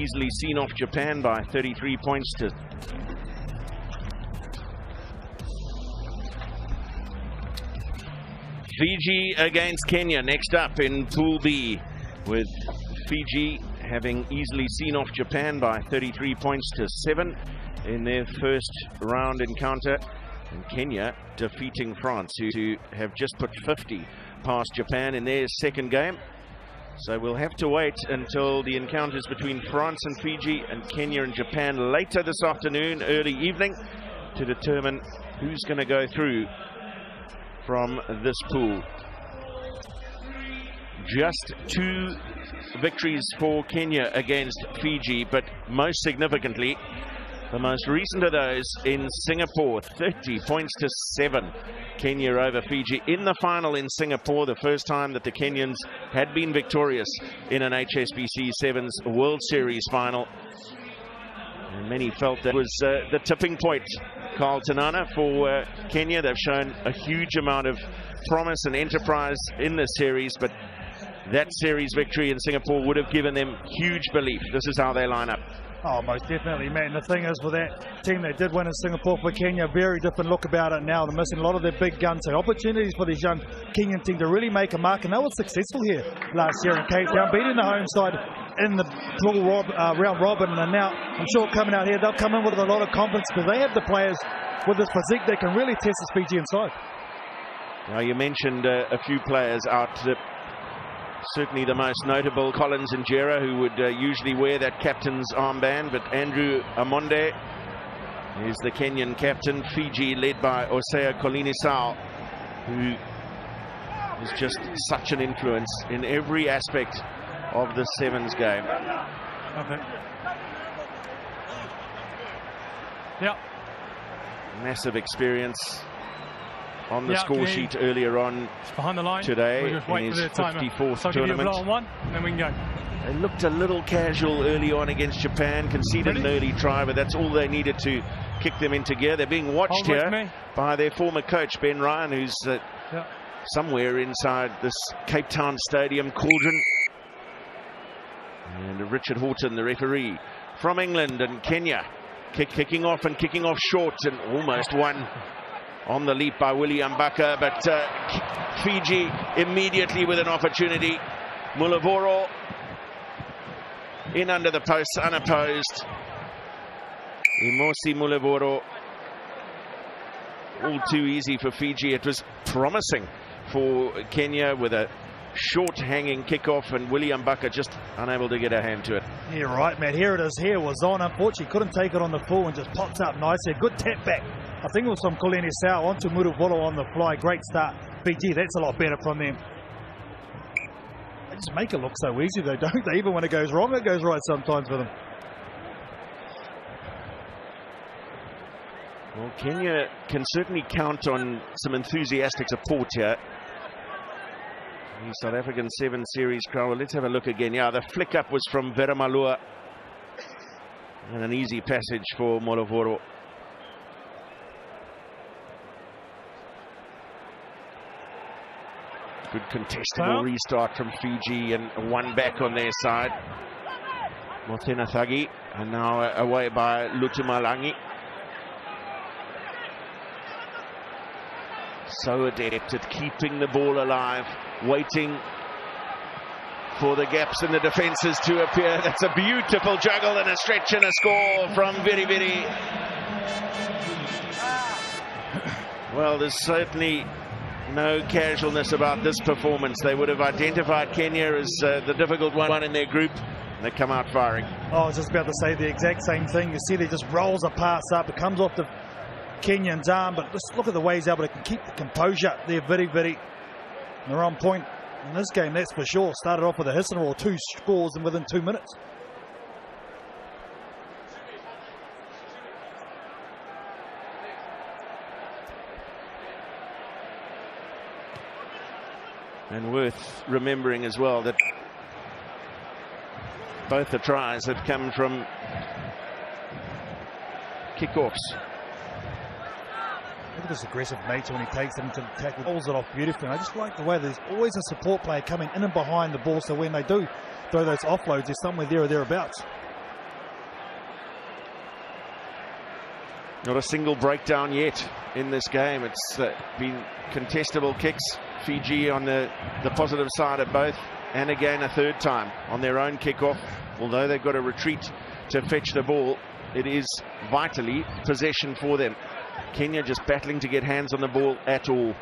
easily seen off Japan by 33 points to Fiji against Kenya next up in Pool B, with Fiji having easily seen off Japan by 33 points to 7 in their first round encounter, and Kenya defeating France, who have just put 50 past Japan in their second game. So we'll have to wait until the encounters between France and Fiji and Kenya and Japan later this afternoon, early evening, to determine who's going to go through from this pool. Just 2 victories for Kenya against Fiji, but most significantly, the most recent of those in Singapore, 30 points to 7. Kenya over Fiji in the final in Singapore, the first time that the Kenyans had been victorious in an HSBC Sevens World Series final. And many felt that was the tipping point, Carl Tanana, for Kenya. They've shown a huge amount of promise and enterprise in this series, but that series victory in Singapore would have given them huge belief. This is how they line up. Oh, most definitely, Matt. And the thing is, with that team that did win in Singapore for Kenya, very different look about it now. They're missing a lot of their big guns. So opportunities for this young Kenyan team to really make a mark. And they were successful here last year in Capetown, beating the home side in the round robin. And now, I'm sure coming out here, they'll come in with a lot of confidence because they have the players with this physique that can really test this Fijian side. Now, you mentioned a few players out. Certainly the most notable, Collins and Jera, who would usually wear that captain's armband, but Andrew Amonde is the Kenyan captain. Fiji led by Osea Kolinisau, who is just such an influence in every aspect of the Sevens game. Okay. Yep. Massive experience on the score sheet earlier on behind the line today in his 54th tournament. And then we can go. They looked a little casual early on against Japan, conceded an early try, but that's all they needed to kick them into gear. They're being watched here by their former coach, Ben Ryan, who's somewhere inside this Cape Town Stadium cauldron. And Richard Horton, the referee from England, and Kenya kicking off short, and almost won on the leap by William Mbaka, but Fiji immediately with an opportunity. Mulavoro in under the post, unopposed. Imosi Mulavoro. All too easy for Fiji. It was promising for Kenya with a short hanging kickoff, and William Mbaka just unable to get a hand to it. Yeah, right, Matt. Here it is. Here was on. Unfortunately, couldn't take it on the full and just pops up nicely. A good tap back. I think it was from Kolinisau onto Mulavoro on the fly. Great start. Fiji, that's a lot better from them. They just make it look so easy, though, don't they? Even when it goes wrong, it goes right sometimes for them. Well, Kenya can certainly count on some enthusiastic support here. The South African 7 Series crowd. Well, let's have a look again. Yeah, the flick up was from Veramalua. And an easy passage for Mulavoro. Good contestable restart from Fiji, and one back on their side. Motena Thagi, and now away by Lutumalangi. So adept at keeping the ball alive, waiting for the gaps in the defences to appear. That's a beautiful juggle and a stretch and a score from Viri Viri. Well, there's certainly no casualness about this performance. They would have identified Kenya as the difficult one in their group, and they come out firing. Oh, I was just about to say the exact same thing. You see, they just rolls a pass up. It comes off the Kenyan's arm, but just look at the way he's able to keep the composure there. Viri Viri, they're on point in this game, that's for sure. Started off with a hiss and roll, 2 scores and within 2 minutes. And worth remembering as well that both the tries have come from kickoffs. Look at this aggressive nature when he takes them to attack, holds it off beautifully. And I just like the way there's always a support player coming in and behind the ball, so when they do throw those offloads, there's somewhere there or thereabouts. Not a single breakdown yet in this game. It's been contestable kicks. Fiji on the positive side of both, and again a third time on their own kickoff. Although they've got to retreat to fetch the ball, it is vitally possession for them. Kenya just battling to get hands on the ball at all.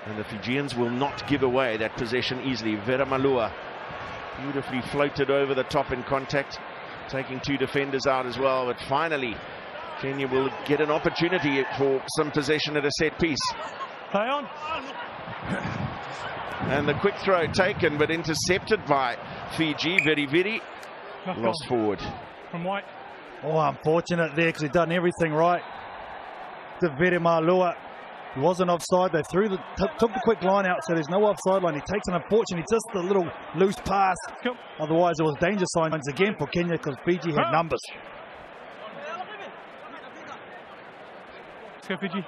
And the Fijians will not give away that possession easily. Vera Malua beautifully floated over the top in contact, taking two defenders out as well. But finally, Kenya will get an opportunity for some possession at a set piece. Play on. And the quick throw taken, but intercepted by Fiji. Very lost forward. From White. Oh, unfortunate there, because he'd done everything right. To Vera Malua. He wasn't offside. They threw took the quick line out, so there's no offside line. He takes an unfortunately just a little loose pass. Otherwise, it was danger signs again for Kenya, because Fiji had numbers. Let's go, Fiji.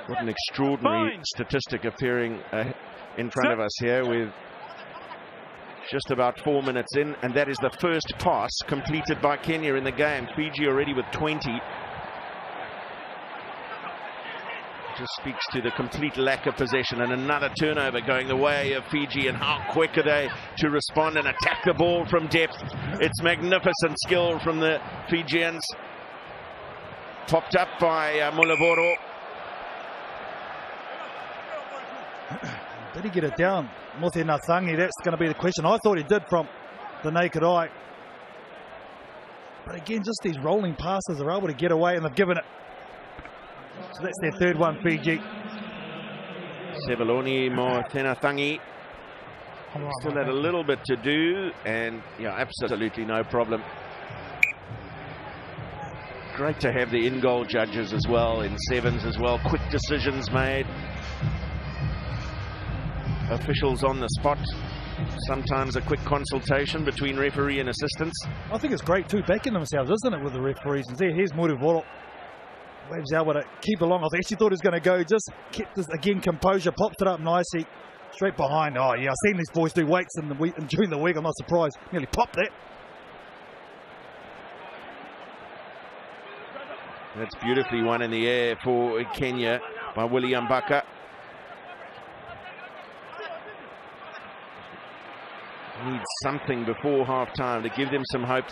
What an extraordinary statistic appearing in front of us here, with just about 4 minutes in, and that is the first pass completed by Kenya in the game. Fiji already with 20. Just speaks to the complete lack of possession, and another turnover going the way of Fiji. And how quick are they to respond and attack the ball from depth. It's magnificent skill from the Fijians. Popped up by Mulavoro. Did he get it down? Mote Nathangi, that's going to be the question. I thought he did from the naked eye. But again, just these rolling passes are able to get away, and they've given it. So that's their third one, Fiji. Sevaloni Motenathangi still had a little bit to do, and yeah, absolutely no problem. Great to have the in-goal judges as well, in sevens as well. Quick decisions made. Officials on the spot. Sometimes a quick consultation between referee and assistants. I think it's great too, backing themselves, isn't it, with the referees? And here's Mulavoro. Waves able to keep along. I actually thought he was going to go. Just kept this, again, composure. Popped it up nicely. Straight behind. Oh, yeah, I've seen these boys do weights in the week, and during the week. I'm not surprised. Nearly popped that. That's beautifully won in the air for Kenya by William Baka. Needs something before half-time to give them some hope.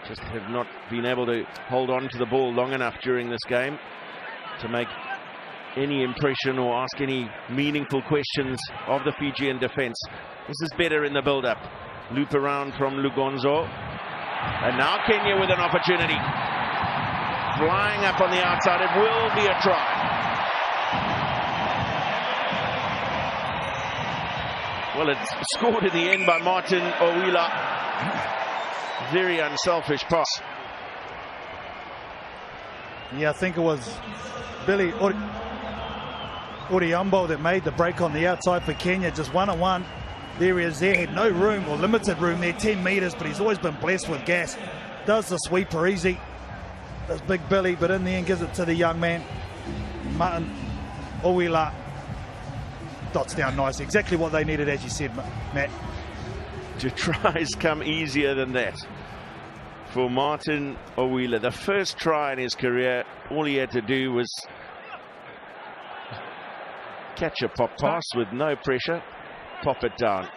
Just have not been able to hold on to the ball long enough during this game to make any impression or ask any meaningful questions of the Fijian defence. This is better in the build-up. Loop around from Lugonzo. And now Kenya with an opportunity. Flying up on the outside. It will be a try. Well, it's scored in the end by Martin Owila. Very unselfish pass. Yeah, I think it was Billy Uriambo that made the break on the outside for Kenya. Just one-on-one. There he is there. Had no room, or limited room there, 10 metres, but he's always been blessed with gas. Does the sweeper easy. Does Big Billy, but in the end gives it to the young man. Martin Owila dots down nicely. Exactly what they needed, as you said, Matt. To tries come easier than that for Martin Owila. The first try in his career, all he had to do was catch a pop pass with no pressure, pop it down.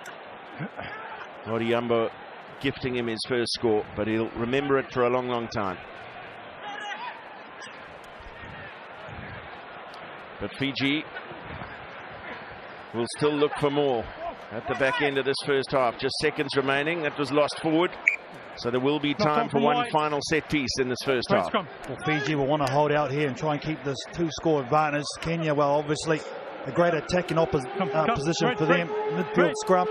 Oriambo gifting him his first score, but he'll remember it for a long, long time. But Fiji will still look for more at the back end of this first half. Just seconds remaining. That was lost forward. So there will be time for one final set piece in this first half. Well, Fiji will want to hold out here and try and keep this two-score advantage. Kenya, well, obviously a great attacking position for them. Midfield scrum.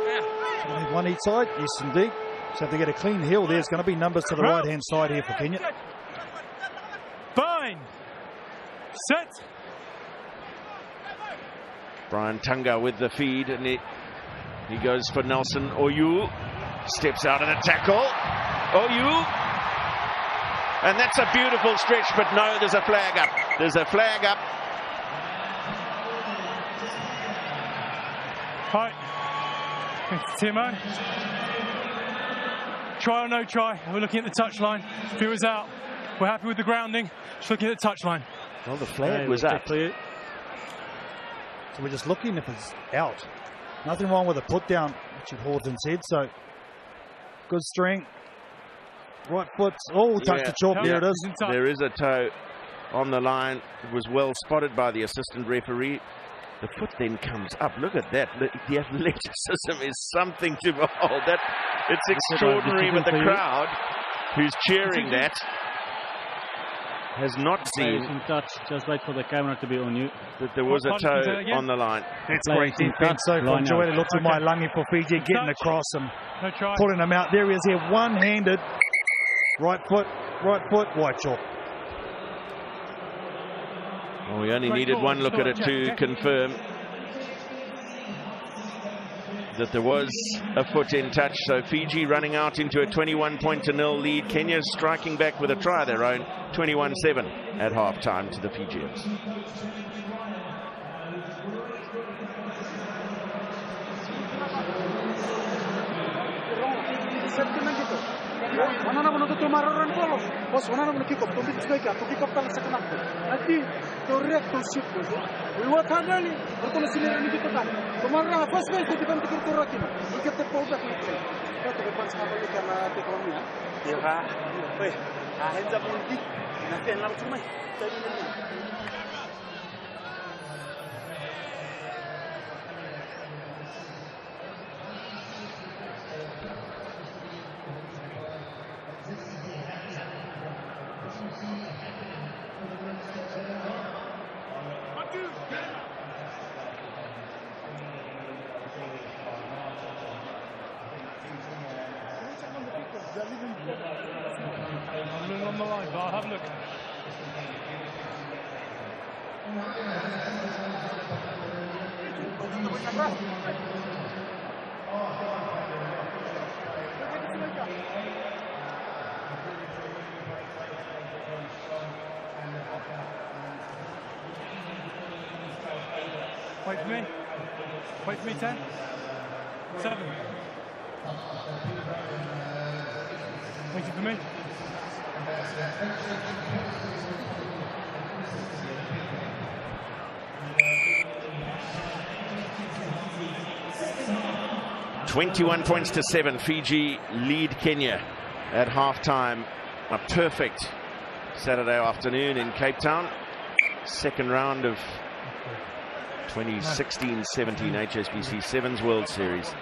One each side. Yes, indeed. So if they get a clean heel, there's going to be numbers to the right-hand side here for Kenya. Fine. Set. Brian Tunga with the feed, and he goes for Nelson Oyu. Steps out in a tackle. Oyu. And that's a beautiful stretch, but no, there's a flag up. There's a flag up. Right. Thanks to Timo. Try or no try, we're looking at the touchline. If it was out, we're happy with the grounding. Just looking at the touchline. Well, the flag was up. So we're just looking if it's out. Nothing wrong with a put down, Richard Horton said. So good strength. Right foot. Oh, touch the chalk. There it is. There is a toe on the line. It was well spotted by the assistant referee. The foot then comes up. Look at that. The athleticism is something to behold. It's extraordinary, but the crowd who's cheering that has not seen touch. Just wait for the camera to be on you. That there was a toe on the line. That's great defense. So from Joel, look to my Langi for Fiji, getting across and pulling him out. There he is here, one-handed. Right foot, white chalk. Well, we only needed one look at it to confirm that there was a foot in touch. So Fiji running out into a 21-0 lead. Kenya striking back with a try of their own, 21-7 at half-time to the Fijians. I'm on the line, but I'll have a look. Wait for me. Wait for me, 10. 7. Waiting for me. (21-7). Fiji lead Kenya at half-time. A perfect Saturday afternoon in Capetown. Second round of 2016-17 HSBC Sevens World Series.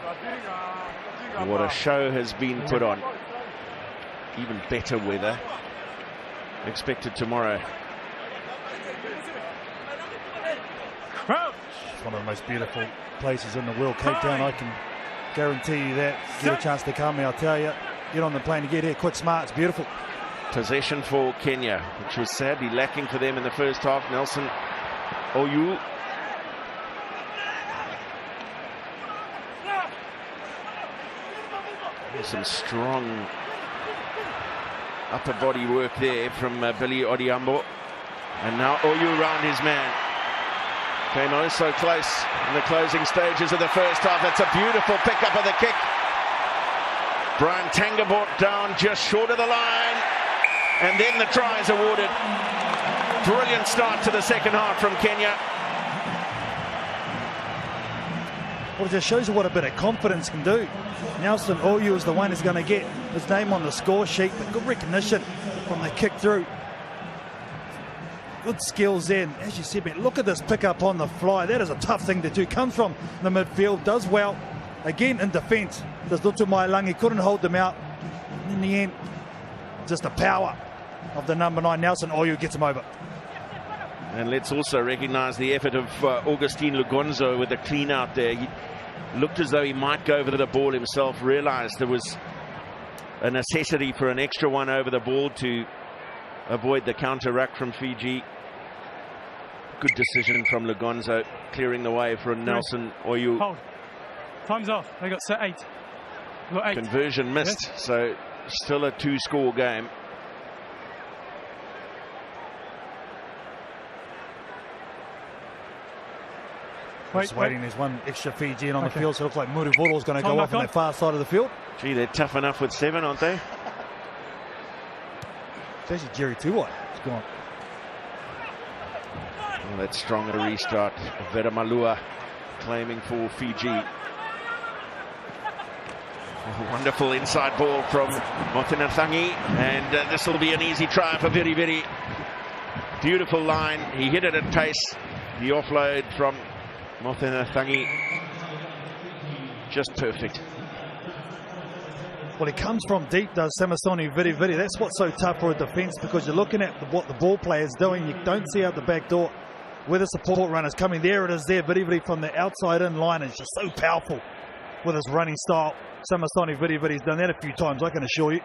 What a show has been put on. Even better weather expected tomorrow. It's one of the most beautiful places in the world, Capetown. I can guarantee you that. Get a chance to come, I'll tell you. Get on the plane to get here. Quick, smart. It's beautiful. Possession for Kenya, which was sadly lacking for them in the first half. Nelson Oyu. There's some strong upper body work there from Billy Odiambo. And now Oyu round his man. Came oh so close in the closing stages of the first half. That's a beautiful pickup of the kick. Brian Tanga brought down just short of the line. And then the try is awarded. Brilliant start to the second half from Kenya. Well, it just shows you what a bit of confidence can do. Nelson Oyu is the one who's going to get his name on the score sheet, but good recognition from the kick through. Good skills then. As you said, man, look at this pickup on the fly. That is a tough thing to do. Comes from the midfield, does well. Again in defence. This Lutu Mailangi couldn't hold them out. In the end, just the power of the number 9, Nelson Oyu, gets him over. And let's also recognise the effort of Augustine Lugonzo with the clean out there. He looked as though he might go over to the ball himself, realised there was a necessity for an extra one over the ball to avoid the counter ruck from Fiji. Good decision from Lugonzo, clearing the way for Nelson Oyu. Hold. Time's off. They got set 8. Got 8. Conversion missed, yes. So still a 2-score game. Just waiting. There's one extra Fijian on the field, so it looks like Muruvolo is going to go off on that far side of the field. Gee, they're tough enough with 7, aren't they? It's actually Jerry Tuwai. It's gone. Well, that's strong at a restart. Vera Malua claiming for Fiji. A wonderful inside ball from Motenathangi, and this will be an easy try for Viri Viri. Beautiful line. He hit it at pace. The offload from Motenathangi, just perfect. Well, he comes from deep, does Samisoni Viri Viri. That's what's so tough for a defence, because you're looking at what the ball player's doing. You don't see out the back door where the support runner's coming. There it is there. Viri Viri from the outside in line is just so powerful with his running style. Samisoni Viri Viri's done that a few times, I can assure you.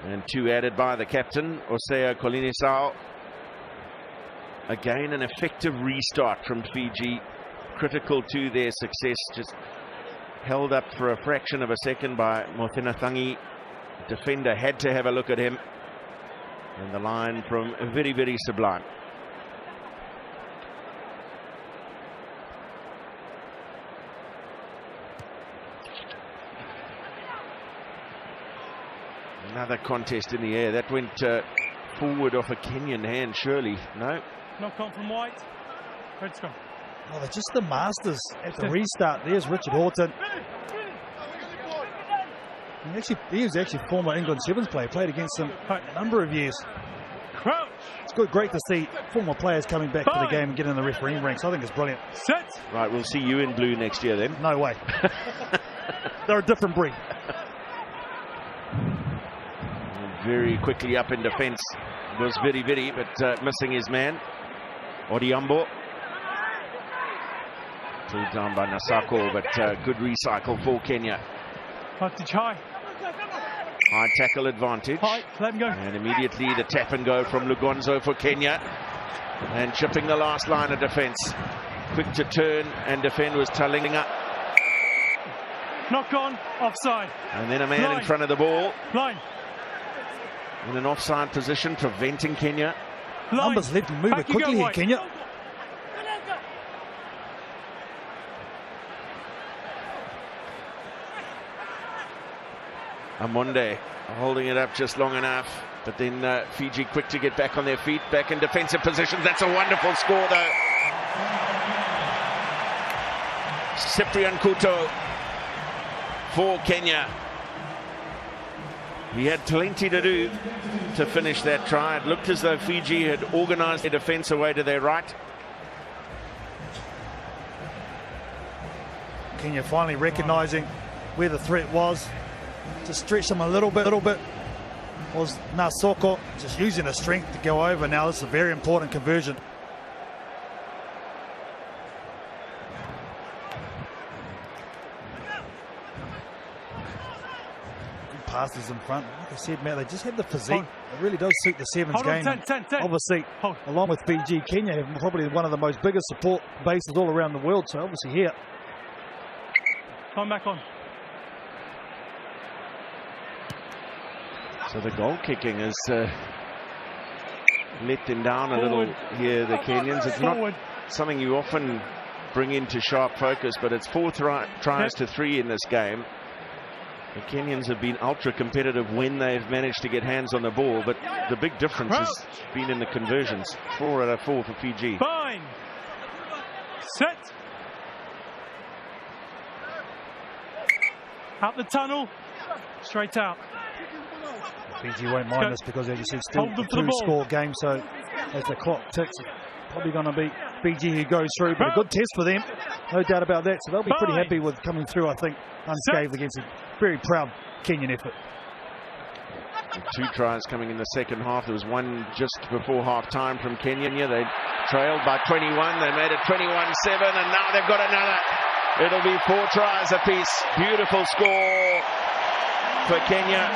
And 2 added by the captain, Osea Kolinisao. Again, an effective restart from Fiji, critical to their success. Just held up for a fraction of a second by Motenathangi. Defender had to have a look at him. And the line from Viri Viri sublime. Another contest in the air. That went forward off a Kenyan hand, surely. No. Knock on from White. Red scrum. Oh, they're just the masters at the restart. There's Richard Horton. He was actually former England Sevens player. Played against them a number of years. Crouch. It's great to see former players coming back to the game and getting in the refereeing ranks. I think it's brilliant. Set. Right, we'll see you in blue next year then. No way. They're a different breed. Very quickly up in defence was Viri Viri, but missing his man, Odiambo. Pulled down by Nasako, but good recycle for Kenya. High tackle advantage. Let him go. And immediately the tap and go from Lugonzo for Kenya. And chipping the last line of defence. Quick to turn and defend was Talinga. Knock on, offside. And then a man in front of the ball. Line. In an offside position, preventing Kenya. Numbers left him moving quickly here, Kenya. Amonde holding it up just long enough, but then Fiji quick to get back on their feet, back in defensive positions. That's a wonderful score, though. Cyprian Kuto for Kenya. He had plenty to do to finish that try. It looked as though Fiji had organised their defence away to their right. Kenya finally recognising where the threat was. To stretch them a little bit was Nasoko, just using his strength to go over. Now this is a very important conversion. Good passes in front. Like I said, Matt, they just have the physique. It really does suit the Sevens game. 10. Obviously, along with Fiji, Kenya have probably one of the most biggest support bases all around the world. So obviously here. Come back on. So the goal kicking has let them down a little here, the Kenyans. It's not something you often bring into sharp focus, but it's 4 tries to 3 in this game. The Kenyans have been ultra competitive when they've managed to get hands on the ball, but the big difference has been in the conversions. 4 out of 4 for Fiji. Fine. Set. Out the tunnel. Straight out. Fiji won't mind this because, as you said, still a 2-score game. So as the clock ticks, probably going to be Fiji who goes through. But a good test for them, no doubt about that. So they'll be pretty happy with coming through, I think, unscathed against a very proud Kenyan effort. 2 tries coming in the second half. There was one just before half-time from Kenya. They trailed by 21. They made it 21-7, and now they've got another. It'll be 4 tries apiece. Beautiful score for Kenya.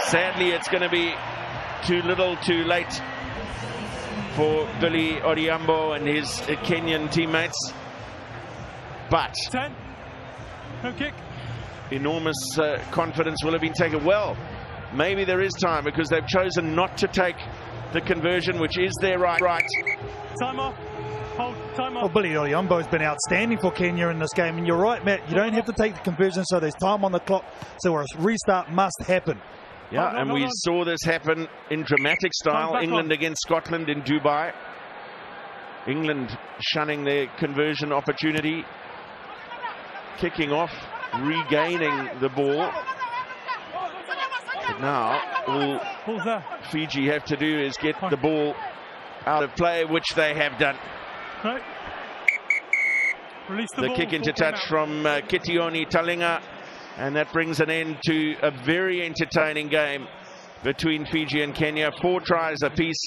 Sadly, it's going to be too little, too late for Billy Odiambo and his Kenyan teammates. But 10. No kick. Enormous confidence will have been taken. Well, maybe there is time, because they've chosen not to take the conversion, which is their right. Time off. Hold. Time off. Well, Billy Oliombo has been outstanding for Kenya in this game, and you're right, Matt. You don't have to take the conversion, so there's time on the clock. So a restart must happen. Yeah, and we saw this happen in dramatic style. England against Scotland in Dubai. England shunning their conversion opportunity, kicking off, regaining the ball. But now all Fiji have to do is get the ball out of play, which they have done. Right. Release The kick into touch from Kitioni Talinga, and that brings an end to a very entertaining game between Fiji and Kenya. 4 tries apiece.